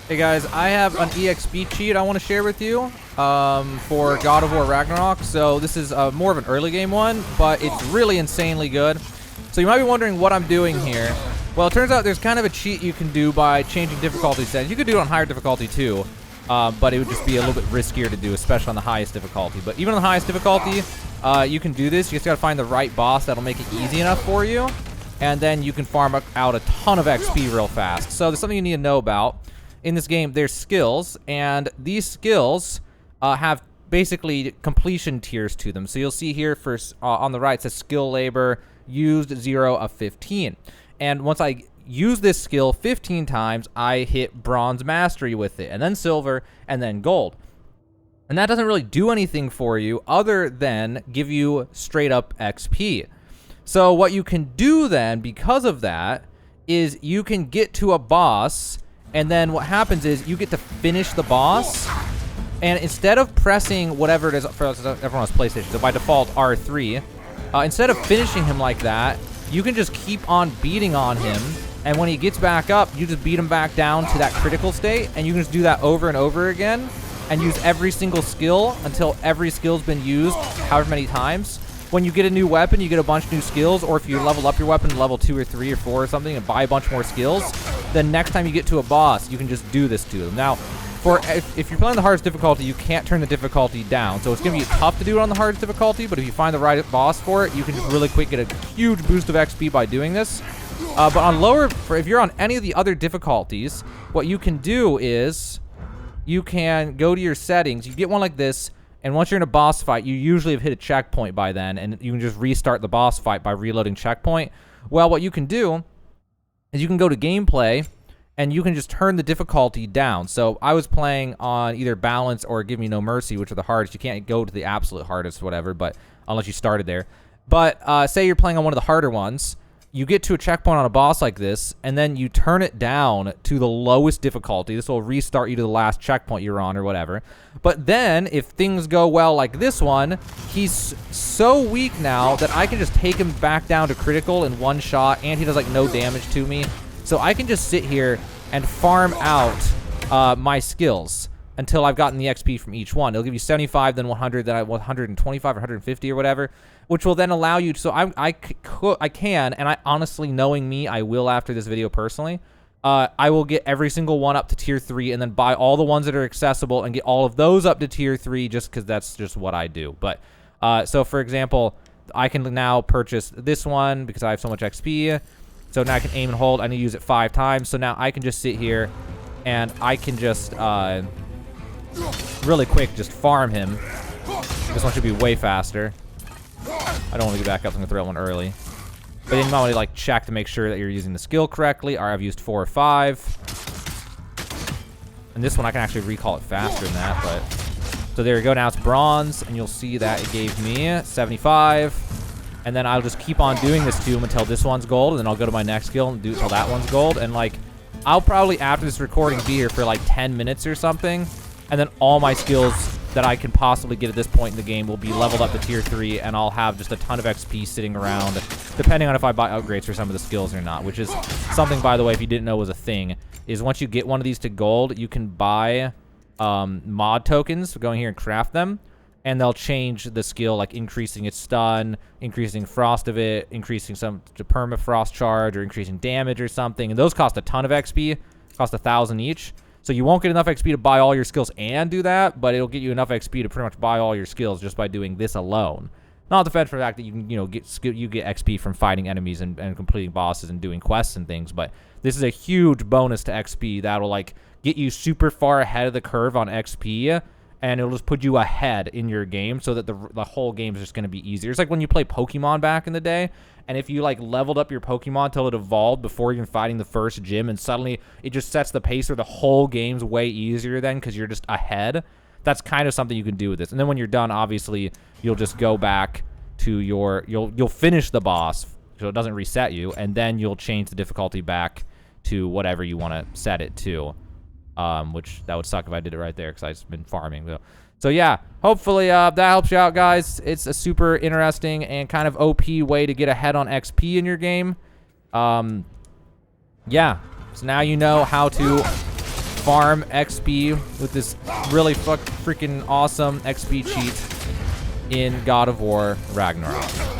Hey guys, I have an EXP cheat I want to share with you for God of War Ragnarok. So this is more of an early game one, but it's really insanely good. So you might be wondering what I'm doing here. Well, it turns out there's kind of a cheat you can do by changing difficulty settings. You could do it on higher difficulty too, but it would just be a little bit riskier to do, especially on the highest difficulty. But even on the highest difficulty, you can do this. You just got to find the right boss that'll make it easy enough for you, and then you can farm out a ton of XP real fast. So there's something you need to know about. In this game, there's skills, and these skills have basically completion tiers to them. So you'll see here first on the right, it says skill labor, used 0 of 15. And once I use this skill 15 times, I hit bronze mastery with it, and then silver, and then gold. And that doesn't really do anything for you other than give you straight up XP. So what you can do then, because of that, is you can get to a boss, and then what happens is you get to finish the boss, and instead of pressing whatever it is, for everyone has PlayStation, so by default R3, instead of finishing him like that, you can just keep on beating on him, and when he gets back up, you just beat him back down to that critical state, and you can just do that over and over again, and use every single skill until every skill's been used however many times. When you get a new weapon, you get a bunch of new skills, or if you level up your weapon to level 2 or 3 or 4 or something and buy a bunch more skills, then next time you get to a boss, you can just do this to them. Now, if you're playing the hardest difficulty, you can't turn the difficulty down, so it's going to be tough to do it on the hardest difficulty, but if you find the right boss for it, you can just really quick get a huge boost of XP by doing this. But on lower, if you're on any of the other difficulties, what you can do is you can go to your settings, you get one like this, and once you're in a boss fight, you usually have hit a checkpoint by then, and you can just restart the boss fight by reloading checkpoint. Well, what you can do is you can go to gameplay, and you can just turn the difficulty down. So I was playing on either balance or Give Me No Mercy, which are the hardest. You can't go to the absolute hardest, whatever, but unless you started there. But say you're playing on one of the harder ones, you get to a checkpoint on a boss like this, and then you turn it down to the lowest difficulty. This will restart you to the last checkpoint you're on or whatever. But then, if things go well like this one, he's so weak now that I can just take him back down to critical in one shot, and he does like no damage to me. So I can just sit here and farm out my skills until I've gotten the XP from each one. It'll give you 75, then 100, then 125 or 150 or whatever, which will then allow you to, so I can, and I honestly, knowing me, I will after this video personally, I will get every single one up to tier 3 and then buy all the ones that are accessible and get all of those up to tier 3 just because that's just what I do. But, so for example, I can now purchase this one because I have so much XP. So now I can aim and hold. I need to use it 5 times. So now I can just sit here and I can just, really quick, just farm him. This one should be way faster. I don't want to get back up. I'm going to throw that one early. But then you might want to like check to make sure that you're using the skill correctly. All right, I've used 4 or 5. And this one I can actually recall it faster than that. But so there you go. Now it's bronze, and you'll see that it gave me 75. And then I'll just keep on doing this to him until this one's gold, and then I'll go to my next skill and do it until that one's gold. And like, I'll probably after this recording be here for like 10 minutes or something, and then all my skills that I can possibly get at this point in the game will be leveled up to tier 3, and I'll have just a ton of XP sitting around, depending on if I buy upgrades for some of the skills or not, which is something, by the way, if you didn't know was a thing, is once you get one of these to gold, you can buy mod tokens, go in here and craft them, and they'll change the skill, like increasing its stun, increasing frost of it, increasing some permafrost charge, or increasing damage or something, and those cost a ton of XP, cost 1,000 each. So you won't get enough XP to buy all your skills and do that, but it'll get you enough XP to pretty much buy all your skills just by doing this alone. Not the fact for the fact that you can, get XP from fighting enemies and completing bosses and doing quests and things, but this is a huge bonus to XP that'll like get you super far ahead of the curve on XP, and it'll just put you ahead in your game so that the whole game is just going to be easier. It's like when you play Pokemon back in the day, and if you like leveled up your Pokemon till it evolved before even fighting the first gym, and suddenly it just sets the pace where the whole game's way easier then because you're just ahead. That's kind of something you can do with this. And then when you're done, obviously, you'll just go back to you'll finish the boss so it doesn't reset you, and then you'll change the difficulty back to whatever you want to set it to. Which that would suck if I did it right there because I've been farming. So yeah, hopefully that helps you out, guys. It's a super interesting and kind of OP way to get ahead on XP in your game. Yeah, so now you know how to farm XP with this really freaking awesome XP cheat in God of War Ragnarok.